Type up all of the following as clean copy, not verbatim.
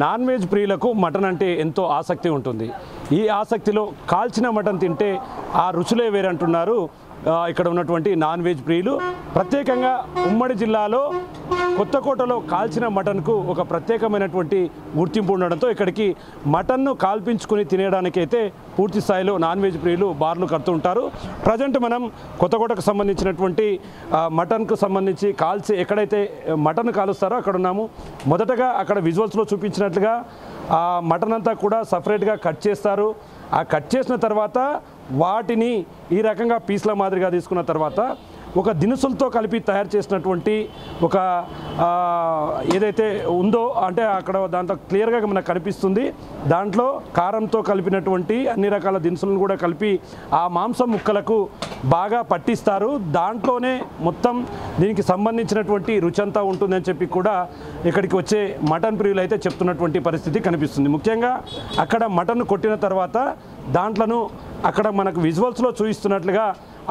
Non veg ప్రియులకు mutton అంటే ఎంతో ఆసక్తి ఉంటుంది. ఈ ఆసక్తిలో కాల్చిన మటన్ తింటే ఆ రుచులే వేరంటున్నారు ఇక్కడ ఉన్నటువంటి నాన్ వెజ్ ప్రియులు. ప్రత్యేకంగా ఉమ్మడి జిల్లాలో కొత్తకోటలో కాల్చిన మటన్కు ఒక ప్రత్యేకమైనటువంటి గుర్తింపు ఉండడంతో ఇక్కడికి మటన్ను కాల్పించుకుని తినేయడానికైతే పూర్తి స్థాయిలో నాన్ వెజ్ ప్రియులు బార్లు కడుతుంటారు. ప్రజెంట్ మనం కొత్తకోటకు సంబంధించినటువంటి మటన్కు సంబంధించి ఎక్కడైతే మటన్ కాలుస్తారో అక్కడ ఉన్నాము. మొదటగా అక్కడ విజువల్స్లో చూపించినట్లుగా ఆ మటన్ అంతా కూడా సపరేట్గా కట్ చేస్తారు. ఆ కట్ చేసిన తర్వాత వాటిని ఈ రకంగా పీస్ల మాదిరిగా తీసుకున్న తర్వాత ఒక దినుసులతో కలిపి తయారు చేసినటువంటి ఒక ఏదైతే ఉందో అంటే అక్కడ దాంట్లో క్లియర్గా మనకు కనిపిస్తుంది. దాంట్లో కారంతో కలిపినటువంటి అన్ని రకాల దినుసులను కూడా కలిపి ఆ మాంసం ముక్కలకు బాగా పట్టిస్తారు. దాంట్లోనే మొత్తం దీనికి సంబంధించినటువంటి రుచి అంతా ఉంటుందని చెప్పి కూడా ఇక్కడికి వచ్చే మటన్ ప్రియులు అయితే చెప్తున్నటువంటి పరిస్థితి కనిపిస్తుంది. ముఖ్యంగా అక్కడ మటన్ కొట్టిన తర్వాత దాంట్లను అక్కడ మనకు విజువల్స్లో చూపిస్తున్నట్లుగా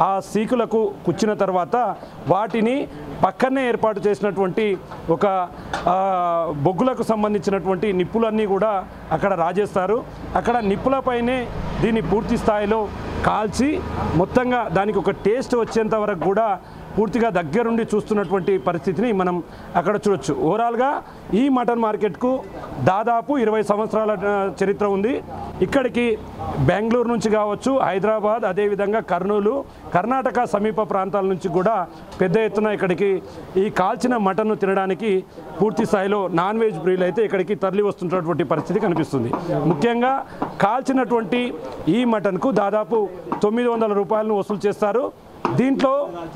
ఆ సీకులకు కుచ్చిన తర్వాత వాటిని పక్కనే ఏర్పాటు చేసినటువంటి ఒక బొగ్గులకు సంబంధించినటువంటి నిప్పులన్నీ కూడా అక్కడ రాజేస్తారు. అక్కడ నిప్పులపైనే దీన్ని పూర్తి స్థాయిలో కాల్చి మొత్తంగా దానికి ఒక టేస్ట్ వచ్చేంత వరకు కూడా పూర్తిగా దగ్గరుండి చూస్తున్నటువంటి పరిస్థితిని మనం అక్కడ చూడొచ్చు. ఓవరాల్గా ఈ మటన్ మార్కెట్కు దాదాపు 20 సంవత్సరాల చరిత్ర ఉంది. ఇక్కడికి బెంగళూరు నుంచి కావచ్చు, హైదరాబాద్, అదేవిధంగా కర్నూలు, కర్ణాటక సమీప ప్రాంతాల నుంచి కూడా పెద్ద ఎత్తున ఇక్కడికి ఈ కాల్చిన మటన్ను తినడానికి పూర్తి స్థాయిలో నాన్ వెజ్ ప్రియులు అయితే ఇక్కడికి తరలి వస్తున్నటువంటి పరిస్థితి కనిపిస్తుంది. ముఖ్యంగా కాల్చినటువంటి ఈ మటన్కు దాదాపు 900 రూపాయలను వసూలు చేస్తారు. దీంట్లో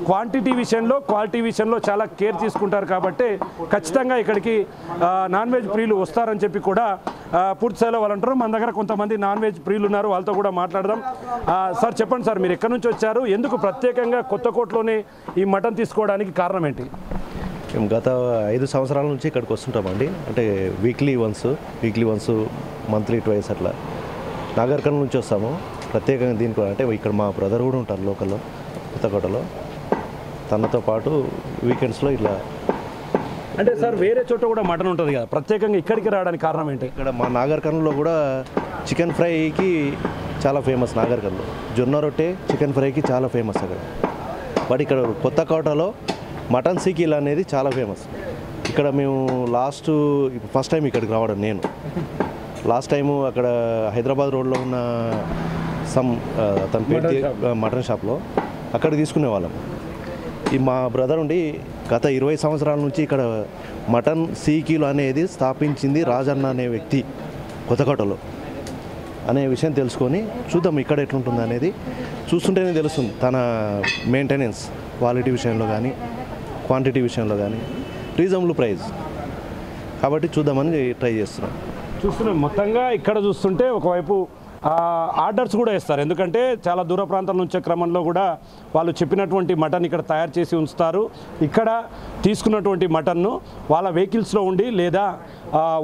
క్వాంటిటీ విషయంలో క్వాలిటీ విషయంలో చాలా కేర్ తీసుకుంటారు కాబట్టి ఖచ్చితంగా ఇక్కడికి నాన్ వెజ్ ప్రియులు వస్తారని చెప్పి కూడా పూర్తి స్థాయిలో వాళ్ళు అంటారు. మన దగ్గర కొంతమంది నాన్ వెజ్ ప్రియులు ఉన్నారు, వాళ్ళతో కూడా మాట్లాడదాం. సార్ చెప్పండి సార్, మీరు ఎక్కడి నుంచి వచ్చారు, ఎందుకు ప్రత్యేకంగా కొత్తకోటలోనే ఈ మటన్ తీసుకోవడానికి కారణం ఏంటి? మేము గత 5 సంవత్సరాల నుంచి ఇక్కడికి వస్తుంటామండి. అంటే వీక్లీ వన్స్ మంత్లీ ట్వైస్ అట్లా నాగర్కర్నూల్ నుంచి వస్తాము. ప్రత్యేకంగా దీనికి అంటే ఇక్కడ మా బ్రదర్ కూడా ఉంటారు లోకల్లో కొత్తకోటలో, తనతో పాటు వీకెండ్స్లో ఇట్లా. అంటే సార్ వేరే చోట కూడా మటన్ ఉంటుంది కదా, ప్రత్యేకంగా ఇక్కడికి రావడానికి కారణం ఏంటి? ఇక్కడ మా నాగర్కర్నూల్లో కూడా చికెన్ ఫ్రైకి చాలా ఫేమస్. నాగర్కర్నూలు జొన్న రొట్టె చికెన్ ఫ్రైకి చాలా ఫేమస్ అక్కడ. బట్ ఇక్కడ కొత్తకోటలో మటన్ సీకీల్ అనేది చాలా ఫేమస్. ఇక్కడ మేము ఫస్ట్ టైం ఇక్కడికి రావడం నేను. లాస్ట్ టైము అక్కడ హైదరాబాద్ రోడ్లో ఉన్న తన పేరు మటన్ షాప్లో అక్కడ తీసుకునే వాళ్ళం. ఈ మా బ్రదర్ ఉండి గత 20 సంవత్సరాల నుంచి ఇక్కడ మటన్ సీకీలు అనేది స్థాపించింది రాజన్న అనే వ్యక్తి కొత్తకోటలో అనే విషయం తెలుసుకొని చూద్దాం ఇక్కడ ఎట్లుంటుంది అనేది. చూస్తుంటేనే తెలుస్తుంది తన మెయింటెనెన్స్ క్వాలిటీ విషయంలో కానీ క్వాంటిటీ విషయంలో కానీ రీజనబుల్ ప్రైస్ కాబట్టి చూద్దామని ట్రై చూస్తున్నాం. మొత్తంగా ఇక్కడ చూస్తుంటే ఒకవైపు ఆర్డర్స్ కూడా ఇస్తారు, ఎందుకంటే చాలా దూర ప్రాంతాల నుంచి క్రమంలో కూడా వాళ్ళు చెప్పినటువంటి మటన్ ఇక్కడ తయారు చేసి ఉంచుతారు. ఇక్కడ తీసుకున్నటువంటి మటన్ను వాళ్ళ వెహికల్స్లో ఉండి లేదా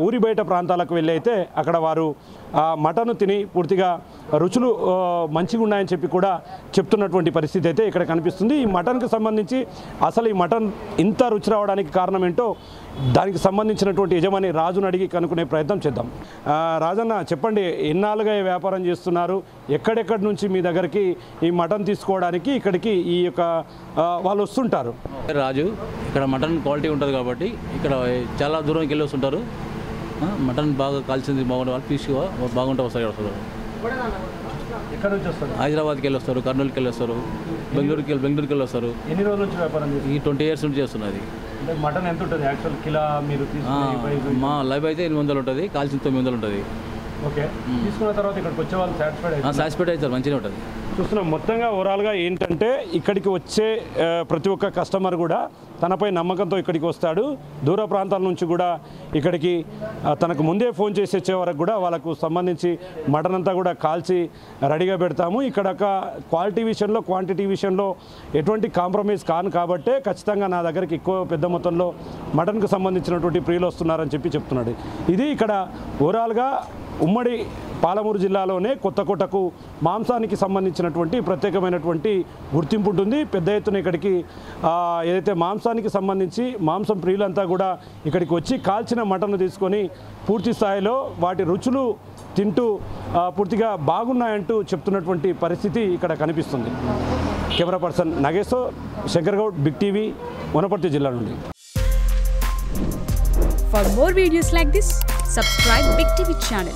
ఊరి బయట ప్రాంతాలకు వెళ్ళి అయితే అక్కడ వారు మటన్ తిని పూర్తిగా రుచులు మంచిగా ఉన్నాయని చెప్పి కూడా చెప్తున్నటువంటి పరిస్థితి అయితే ఇక్కడ కనిపిస్తుంది. ఈ మటన్కి సంబంధించి అసలు ఈ మటన్ ఇంత రుచి రావడానికి కారణం ఏంటో దానికి సంబంధించినటువంటి యజమాని రాజును అడిగి కనుక్కునే ప్రయత్నం చేద్దాం. రాజన్న చెప్పండి, ఎన్నాళ్ళుగా వ్యాపారం చేస్తున్నారు, ఎక్కడెక్కడి నుంచి మీ దగ్గరికి ఈ మటన్ తీసుకోవడానికి ఇక్కడికి ఈ యొక్క వాళ్ళు వస్తుంటారు? రాజు, ఇక్కడ మటన్ క్వాలిటీ ఉంటుంది కాబట్టి ఇక్కడ చాలా దూరంకి వెళ్ళి వస్తుంటారు. మటన్ బాగా కాల్చింది బాగుంటుంది, వాళ్ళు పీస్గా బాగుంటే వస్తారు. ఎక్కడ నుంచి వస్తారు? హైదరాబాద్కి వెళ్ళి వస్తారు, కర్నూలుకి వెళ్ళి వస్తారు, బెంగళూరుకి వెళ్ళి వస్తారు. ఎన్ని రోజుల నుంచి వ్యాపారం చేస్తారు? ఈ 20 years నుంచి చేస్తున్నది. మటన్ ఎంత ఉంటుంది యాక్చువల్ కిలో? మీరు మా లైవ్ అయితే 800 ఉంటుంది, కాల్చిన 900 ఉంటుంది. ఓకే, తీసుకున్న తర్వాత ఇక్కడికి వచ్చే వాళ్ళు సాటిస్ఫైడ్ అవుతారు, మంచిగా ఉంటుంది. చూస్తున్నాం. మొత్తంగా ఓవరాల్గా ఏంటంటే ఇక్కడికి వచ్చే ప్రతి ఒక్క కస్టమర్ కూడా తనపై నమ్మకంతో ఇక్కడికి వస్తాడు. దూర ప్రాంతాల నుంచి కూడా ఇక్కడికి తనకు ముందే ఫోన్ చేసి వచ్చే వరకు కూడా వాళ్ళకు సంబంధించి మటన్ అంతా కూడా కాల్చి రెడీగా పెడతాము. ఇక్కడ క్వాలిటీ విషయంలో క్వాంటిటీ విషయంలో ఎటువంటి కాంప్రమైజ్ కాను కాబట్టే ఖచ్చితంగా నా దగ్గరికి ఎక్కువ పెద్ద మొత్తంలో మటన్కు సంబంధించినటువంటి ప్రియులు వస్తున్నారని చెప్పి చెప్తున్నాడు. ఇది ఇక్కడ ఓవరాల్గా ఉమ్మడి పాలమూరు జిల్లాలోనే కొత్తకోటకు మాంసానికి సంబంధించినటువంటి ప్రత్యేకమైనటువంటి గుర్తింపు ఉంటుంది. పెద్ద ఎత్తున ఇక్కడికి ఏదైతే మాంసానికి సంబంధించి మాంసం ప్రియులంతా కూడా ఇక్కడికి వచ్చి కాల్చిన మటన్ను తీసుకొని పూర్తి స్థాయిలో వాటి రుచులు తింటూ పూర్తిగా బాగున్నాయంటూ చెప్తున్నటువంటి పరిస్థితి ఇక్కడ కనిపిస్తుంది. కెమెరా పర్సన్ నగేశ్తో శంకర్ గౌడ్, బిగ్ టీవీ, వనపర్తి జిల్లా నుండి. For more videos like this, subscribe Big TV channel.